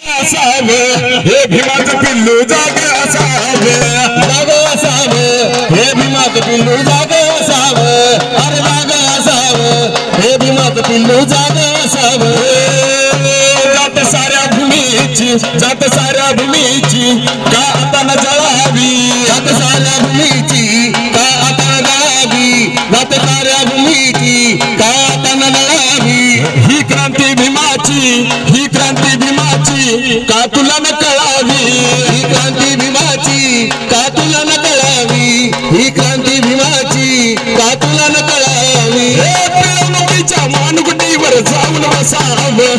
हे भीमाचं पिल्लू जागे असावं, जागे असावं, हे भीमाचं पिल्लू जागे असावं, अरे जागे असावं, हे भीमाचं पिल्लू जागे असावं. जात साऱ्या भूमीची, जात साऱ्या भूमीची का आता न जळावी, जात साऱ्या भूमीची का आता न जळावी, जात साऱ्या भूमीची का आता न जळावी. ही क्रांती भीमाची, ही क्रांती भीमाची का तुला न कळावी, ही क्रांती भीमाची का तुला न कळावी, ही क्रांती भीमाची का तुला न कळावी. पिळवणुकीच्या मानगुटीवर जाऊन बसावं,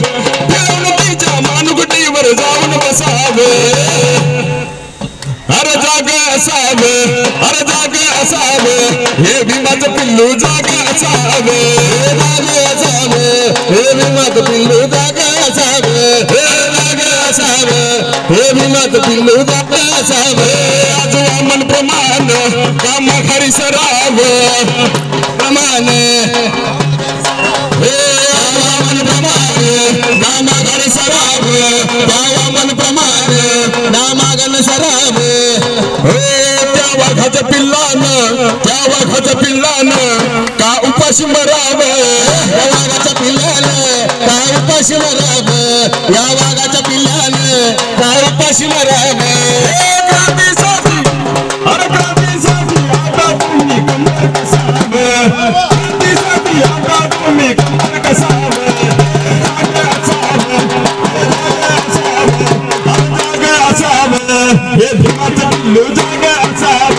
पिळवणुकीच्या मानगुटीवर जाऊन बसावं. अरे जागे असावं, अरे जागे असावं, हे भीमाचं पिल्लू जागे असावं, जागे असावं, हे भीमाचं पिल्लू जागे असावं, जागे असावं, हे भीमाचं पिल्लू जागे असावं. आज वामन प्रमाण काम हरी सराव प्रमाण, हे वामन प्रमाण नामागण सराव, वामन प्रमाण नामागण सराव. त्या वाघाच्या पिल्लानं, त्या वाघाच्या पिल्लानं का उपाशी मरावं, या वाघाच्या पिल्लानं का उपाशी मरावं, या वाघाच्या पिल्लानं का उपाशी मरावं. क्रांतीसाठी, अरे क्रांतीसाठी आता तुम्ही कंबर कसावं, क्रांतीसाठी आता तुम्ही कंबर कसावं. हे भीमाचं पिल्लू जागे असावं,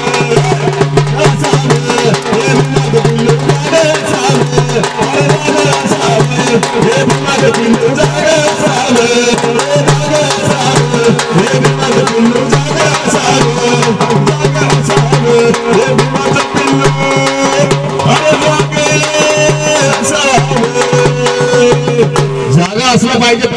असावं, हे भीमाचं पिल्लू जागे असावं, जागे असावं, हे भीमाचं पिल्लू जागे असावं, जागे असावं, हे भीमाचं पिल्लू जागे असावं, जागे असावं, हे भीमाचं पिल्लू अरे जागे असावं. जागा असला पाहिजे.